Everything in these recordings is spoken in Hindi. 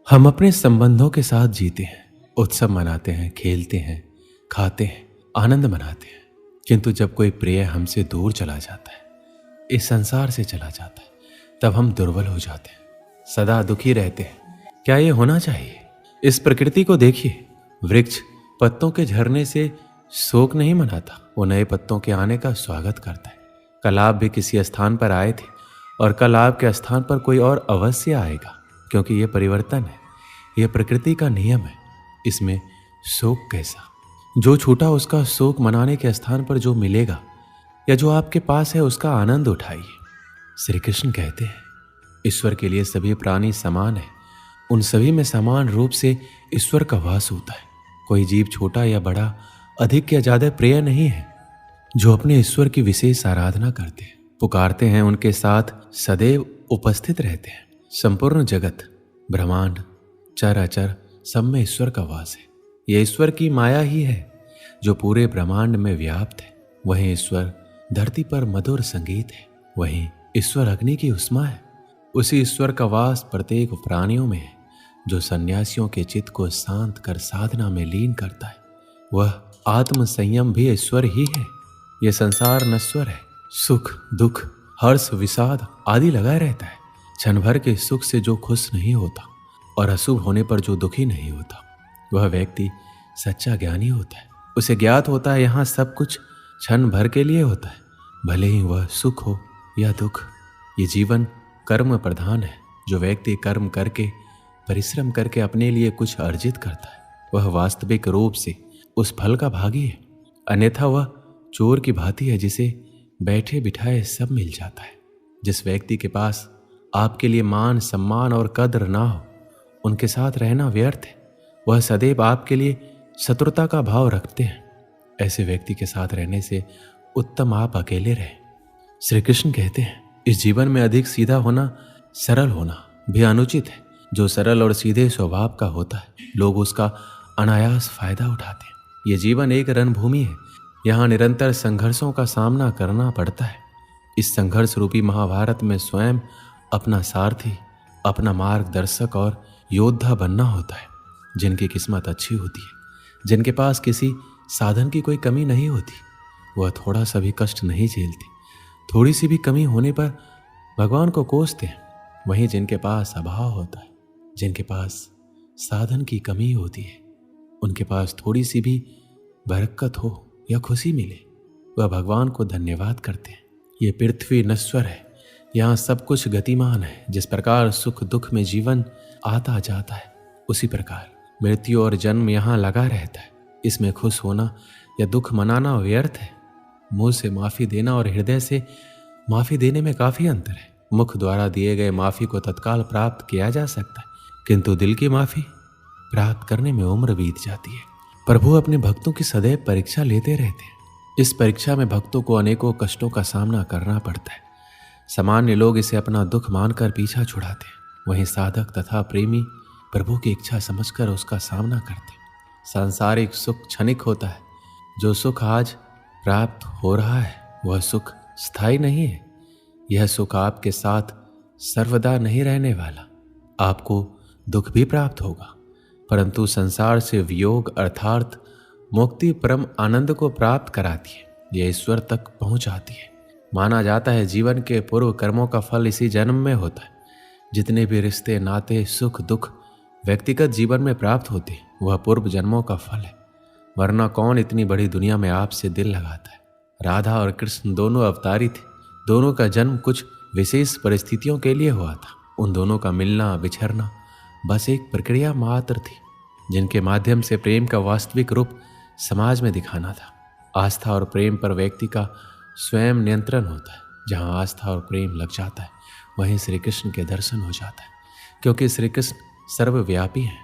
हम अपने संबंधों के साथ जीते हैं, उत्सव मनाते हैं, खेलते हैं, खाते हैं, आनंद मनाते हैं। किंतु जब कोई प्रिय हमसे दूर चला जाता है, इस संसार से चला जाता है, तब हम दुर्बल हो जाते हैं, सदा दुखी रहते हैं। क्या ये होना चाहिए? इस प्रकृति को देखिए। वृक्ष पत्तों के झरने से शोक नहीं मनाता, वो नए पत्तों के आने का स्वागत करता है। कल आप भी किसी स्थान पर आए थे और कल आपके स्थान पर कोई और अवश्य आएगा, क्योंकि यह परिवर्तन है, यह प्रकृति का नियम है। इसमें शोक कैसा? जो छूटा उसका शोक मनाने के स्थान पर जो मिलेगा या जो आपके पास है उसका आनंद उठाइए। श्री कृष्ण कहते हैं, ईश्वर के लिए सभी प्राणी समान है, उन सभी में समान रूप से ईश्वर का वास होता है। कोई जीव छोटा या बड़ा, अधिक या ज्यादा प्रिय नहीं है। जो अपने ईश्वर की विशेष आराधना करते हैं, पुकारते हैं, उनके साथ सदैव उपस्थित रहते हैं। संपूर्ण जगत, ब्रह्मांड, चर अचर, सब में ईश्वर का वास है। यह ईश्वर की माया ही है जो पूरे ब्रह्मांड में व्याप्त है। वहीं ईश्वर धरती पर मधुर संगीत है, वहीं ईश्वर अग्नि की उष्मा है। उसी ईश्वर का वास प्रत्येक प्राणियों में है, जो सन्यासियों के चित्त को शांत कर साधना में लीन करता है। वह आत्म संयम भी ईश्वर ही है। यह संसार नश्वर है, सुख दुख, हर्ष विषाद आदि लगा रहता है। क्षण भर के सुख से जो खुश नहीं होता और अशुभ होने पर जो दुखी नहीं होता, वह व्यक्ति सच्चा ज्ञानी होता है। उसे ज्ञात होता है यहाँ सब कुछ क्षण भर के लिए होता है, भले ही वह सुख हो या दुख। ये जीवन कर्म प्रधान है। जो व्यक्ति कर्म करके, परिश्रम करके अपने लिए कुछ अर्जित करता है, वह वास्तविक रूप से उस फल का भागी है। अन्यथा वह चोर की भांति है, जिसे बैठे बिठाए सब मिल जाता है। जिस व्यक्ति के पास आपके लिए मान सम्मान और कद्र ना हो, उनके साथ रहना व्यर्थ है। वह सदैव आपके लिए शत्रुता का भाव रखते हैं। ऐसे व्यक्ति के साथ रहने से उत्तम आप अकेले रहें। श्री कृष्ण कहते हैं, इस जीवन में अधिक सीधा होना, सरल होना भी अनुचित है। जो सरल और सीधे स्वभाव का होता है, लोग उसका अनायास फायदा उठाते हैं। ये जीवन एक रणभूमि है, यहाँ निरंतर संघर्षों का सामना करना पड़ता है। इस संघर्ष रूपी महाभारत में स्वयं अपना सारथी, अपना मार्गदर्शक और योद्धा बनना होता है। जिनकी किस्मत अच्छी होती है, जिनके पास किसी साधन की कोई कमी नहीं होती, वह थोड़ा सा भी कष्ट नहीं झेलते। थोड़ी सी भी कमी होने पर भगवान को कोसते हैं। वहीं जिनके पास अभाव होता है, जिनके पास साधन की कमी होती है, उनके पास थोड़ी सी भी बरकत हो या खुशी मिले, वह भगवान को धन्यवाद करते हैं। ये पृथ्वी नश्वर है, यहाँ सब कुछ गतिमान है। जिस प्रकार सुख दुख में जीवन आता जाता है, उसी प्रकार मृत्यु और जन्म यहाँ लगा रहता है। इसमें खुश होना या दुख मनाना व्यर्थ है। मुंह से माफी देना और हृदय से माफी देने में काफी अंतर है। मुख द्वारा दिए गए माफी को तत्काल प्राप्त किया जा सकता है, किंतु दिल की माफी प्राप्त करने में उम्र बीत जाती है। प्रभु अपने भक्तों की सदैव परीक्षा लेते रहते हैं। इस परीक्षा में भक्तों को अनेकों कष्टों का सामना करना पड़ता है। सामान्य लोग इसे अपना दुख मानकर पीछा छुड़ाते हैं, वहीं साधक तथा प्रेमी प्रभु की इच्छा समझकर उसका सामना करते हैं। सांसारिक सुख क्षणिक होता है। जो सुख आज प्राप्त हो रहा है, वह सुख स्थायी नहीं है। यह सुख आपके साथ सर्वदा नहीं रहने वाला। आपको दुख भी प्राप्त होगा, परंतु संसार से वियोग अर्थात मुक्ति परम आनंद को प्राप्त कराती है। यह ईश्वर तक पहुंचाती है। माना जाता है जीवन के पूर्व कर्मों का फल इसी जन्म में होता है। जितने भी रिश्ते, नाते, सुख दुख व्यक्तिगत जीवन में प्राप्त होते हैं, वह पूर्व जन्मों का फल है। वरना कौन इतनी बड़ी दुनिया में आपसे दिल लगाता है। राधा और कृष्ण दोनों अवतारी थे। दोनों का जन्म कुछ विशेष परिस्थितियों के लिए हुआ था। उन दोनों का मिलना बिछड़ना बस एक प्रक्रिया मात्र थी, जिनके माध्यम से प्रेम का वास्तविक रूप समाज में दिखाना था। आस्था और प्रेम पर व्यक्ति का स्वयं नियंत्रण होता है। जहाँ आस्था और प्रेम लग जाता है, वहीं श्री कृष्ण के दर्शन हो जाता है, क्योंकि श्री कृष्ण सर्वव्यापी हैं।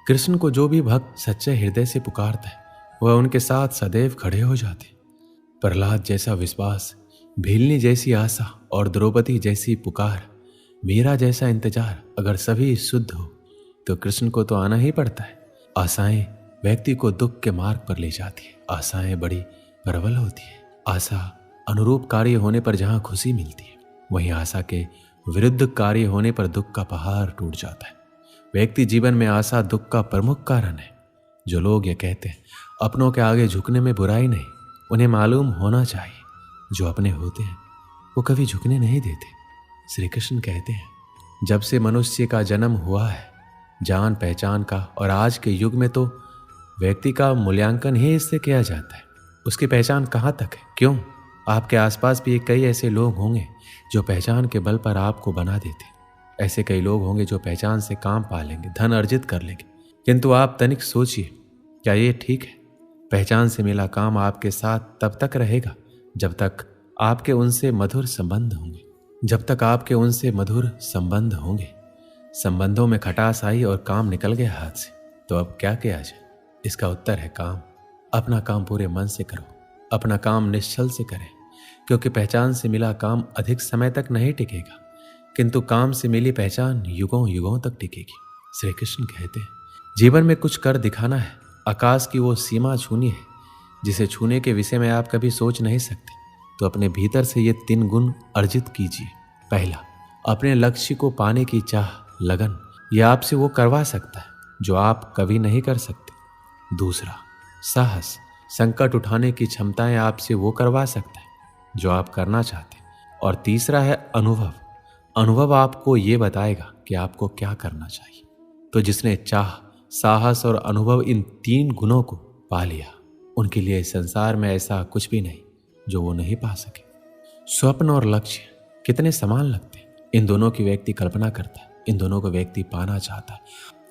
कृष्ण को जो भी भक्त सच्चे हृदय से पुकारता है, वह उनके साथ सदैव खड़े हो जाते। प्रहलाद जैसा विश्वास, भीलनी जैसी आशा और द्रौपदी जैसी पुकार, मीरा जैसा इंतजार अगर सभी शुद्ध हो, तो कृष्ण को तो आना ही पड़ता है। आशाएं व्यक्ति को दुख के मार्ग पर ले जाती है। आशाएं बड़ी प्रबल होती है। आशा अनुरूप कार्य होने पर जहाँ खुशी मिलती है, वहीं आशा के विरुद्ध कार्य होने पर दुख का पहाड़ टूट जाता है। व्यक्ति जीवन में आशा दुख का प्रमुख कारण है। जो लोग ये कहते हैं अपनों के आगे झुकने में बुराई नहीं, उन्हें मालूम होना चाहिए जो अपने होते हैं वो कभी झुकने नहीं देते। श्री कृष्ण कहते हैं, जब से मनुष्य का जन्म हुआ है जान पहचान का, और आज के युग में तो व्यक्ति का मूल्यांकन ही इससे किया जाता है, उसकी पहचान कहाँ तक है। क्यों? आपके आसपास भी कई ऐसे लोग होंगे जो पहचान के बल पर आपको बना देते। ऐसे कई लोग होंगे जो पहचान से काम पा लेंगे, धन अर्जित कर लेंगे, किंतु आप तनिक सोचिए, क्या ये ठीक है? पहचान से मिला काम आपके साथ तब तक रहेगा जब तक आपके उनसे मधुर संबंध होंगे, जब तक आपके उनसे मधुर संबंध होंगे। संबंधों में खटास आई और काम निकल गया हाथ से, तो अब क्या किया जाए? इसका उत्तर है काम। अपना काम पूरे मन से करो, अपना काम निश्चल से करें, क्योंकि पहचान से मिला काम अधिक समय तक नहीं टिकेगा, किंतु काम से मिली पहचान युगों युगों तक टिकेगी। श्री कृष्ण कहते हैं, जीवन में कुछ कर दिखाना है, आकाश की वो सीमा छूनी है जिसे छूने के विषय में आप कभी सोच नहीं सकते, तो अपने भीतर से ये 3 गुण अर्जित कीजिए। पहला, अपने लक्ष्य को पाने की चाह, लगन, यह आपसे वो करवा सकता है जो आप कभी नहीं कर सकते। दूसरा, साहस, संकट उठाने की क्षमताएं आपसे वो करवा सकता है जो आप करना चाहते हैं। और तीसरा है अनुभव। अनुभव आपको ये बताएगा कि आपको क्या करना चाहिए। तो जिसने चाह, साहस और अनुभव इन 3 गुणों को पा लिया, उनके लिए इस संसार में ऐसा कुछ भी नहीं जो वो नहीं पा सके। स्वप्न और लक्ष्य कितने समान लगते हैं। इन दोनों की व्यक्ति कल्पना करता है, इन दोनों को व्यक्ति पाना चाहता है,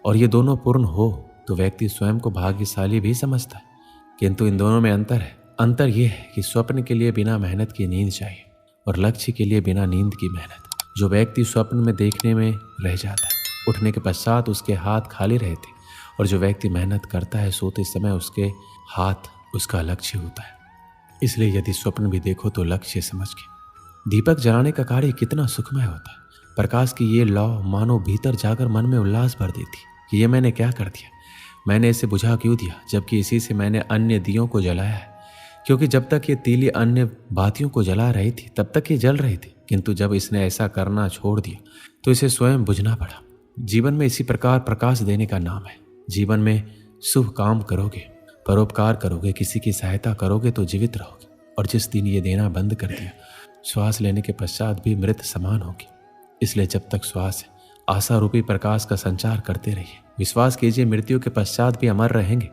और ये दोनों पूर्ण हो तो व्यक्ति स्वयं को भाग्यशाली भी समझता है। किंतु इन दोनों में अंतर है। अंतर यह है कि स्वप्न के लिए बिना मेहनत की नींद चाहिए और लक्ष्य के लिए बिना नींद की मेहनत। जो व्यक्ति स्वप्न में देखने में रह जाता है, उठने के पश्चात उसके हाथ खाली रहते, और जो व्यक्ति मेहनत करता है सोते समय उसके हाथ उसका लक्ष्य होता है। इसलिए यदि स्वप्न भी देखो तो लक्ष्य समझ के। दीपक जलाने का कार्य कितना सुखमय होता है। प्रकाश की ये लौ मानो भीतर जाकर मन में उल्लास भर देती कि ये मैंने क्या कर दिया, मैंने इसे बुझा क्यों दिया, जबकि इसी से मैंने अन्य दियों को जलाया है। क्योंकि जब तक ये तीली अन्य बातियों को जला रही थी तब तक ये जल रही थी, किंतु जब इसने ऐसा करना छोड़ दिया तो इसे स्वयं बुझना पड़ा। जीवन में इसी प्रकार प्रकाश देने का नाम है। जीवन में शुभ काम करोगे, परोपकार करोगे, किसी की सहायता करोगे तो जीवित रहोगे, और जिस दिन ये देना बंद कर दिया, श्वास लेने के पश्चात भी मृत समान होगी। इसलिए जब तक श्वास है, आशा रूपी प्रकाश का संचार करते रहिए। विश्वास कीजिए, मृत्यु के पश्चात भी अमर रहेंगे।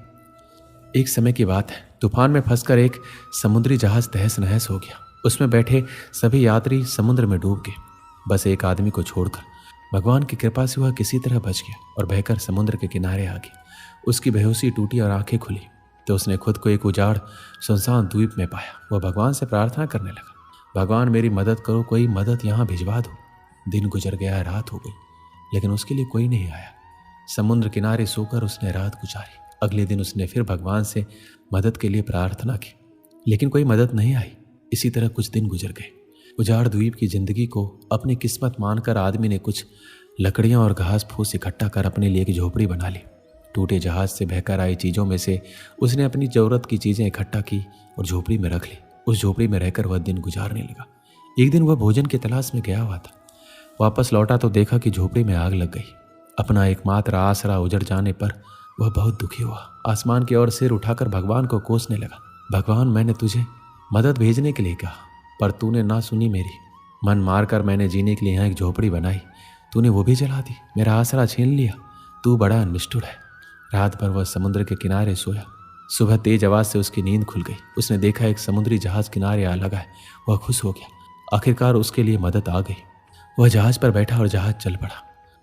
एक समय की बात है, तूफान में फंसकर एक समुद्री जहाज तहस नहस हो गया। उसमें बैठे सभी यात्री समुद्र में डूब गए, बस एक आदमी को छोड़कर। भगवान की कृपा से वह किसी तरह बच गया और बहकर समुद्र के किनारे आ गया। उसकी बेहोशी टूटी और आंखें खुली तो उसने खुद को एक उजाड़ सुनसान द्वीप में पाया। वह भगवान से प्रार्थना करने लगा, भगवान मेरी मदद करो, कोई मदद यहाँ भिजवा दो। दिन गुजर गया, रात हो गई, लेकिन उसके लिए कोई नहीं आया। समुद्र किनारे सोकर उसने रात गुजारी। अगले दिन उसने फिर भगवान से मदद के लिए प्रार्थना की, लेकिन कोई मदद नहीं आई। इसी तरह कुछ दिन गुजर गए। उजाड़ द्वीप की जिंदगी को अपनी किस्मत मानकर आदमी ने कुछ लकड़ियां और घास फूस इकट्ठा कर अपने लिए एक झोपड़ी बना ली। टूटे जहाज से बहकर आई चीज़ों में से उसने अपनी ज़रूरत की चीज़ें इकट्ठा की और झोपड़ी में रख ली। उस झोपड़ी में रहकर वह दिन गुजारने लगा। एक दिन वह भोजन की तलाश में गया हुआ था। वापस लौटा तो देखा कि झोपड़ी में आग लग गई। अपना एकमात्र आसरा उजड़ जाने पर वह बहुत दुखी हुआ। आसमान की ओर सिर उठाकर भगवान को कोसने लगा, भगवान मैंने तुझे मदद भेजने के लिए कहा, पर तूने ना सुनी मेरी। मन मारकर मैंने जीने के लिए यहाँ एक झोपड़ी बनाई, तूने वो भी जला दी, मेरा आसरा छीन लिया। तू बड़ा निष्ठुर है। रात भर वह समुद्र के किनारे सोया। सुबह तेज आवाज से उसकी नींद खुल गई। उसने देखा एक समुद्री जहाज किनारे आ लगा है। वह खुश हो गया। आखिरकार उसके लिए मदद आ गई। वह जहाज पर बैठा और जहाज चल पड़ा।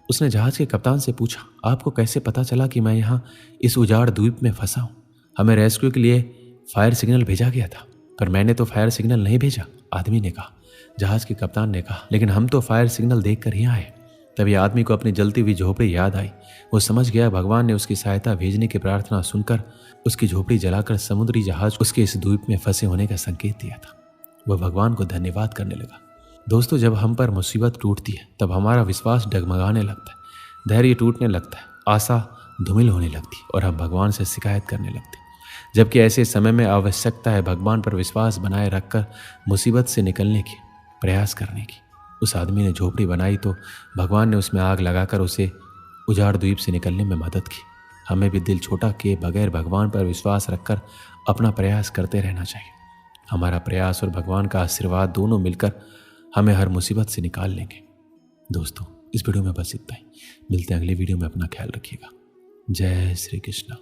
उसने जहाज के कप्तान से पूछा, आपको कैसे पता चला कि मैं यहाँ इस उजाड़ द्वीप में फंसा हूँ? हमें रेस्क्यू के लिए फायर सिग्नल भेजा गया था, पर मैंने तो फायर सिग्नल नहीं भेजा, आदमी ने कहा। जहाज के कप्तान ने कहा, लेकिन हम तो फायर सिग्नल देखकर ही आए। तभी आदमी को अपनी जलती हुई झोपड़ी याद आई। वो समझ गया भगवान ने उसकी सहायता भेजने की प्रार्थना सुनकर उसकी झोपड़ी जलाकर समुद्री जहाज उसके इस द्वीप में फंसे होने का संकेत दिया था। वह भगवान को धन्यवाद करने लगा। दोस्तों, जब हम पर मुसीबत टूटती है तब हमारा विश्वास डगमगाने लगता है, धैर्य टूटने लगता है, आशा धूमिल होने लगती है और हम भगवान से शिकायत करने लगते हैं। जबकि ऐसे समय में आवश्यकता है भगवान पर विश्वास बनाए रखकर मुसीबत से निकलने की प्रयास करने की। उस आदमी ने झोपड़ी बनाई तो भगवान ने उसमें आग लगाकर उसे उजाड़ द्वीप से निकलने में मदद की। हमें भी दिल छोटा किए बगैर भगवान पर विश्वास रखकर अपना प्रयास करते रहना चाहिए। हमारा प्रयास और भगवान का आशीर्वाद दोनों मिलकर हमें हर मुसीबत से निकाल लेंगे। दोस्तों, इस वीडियो में बस इतना ही। मिलते हैं अगले वीडियो में। अपना ख्याल रखिएगा। जय श्री कृष्ण।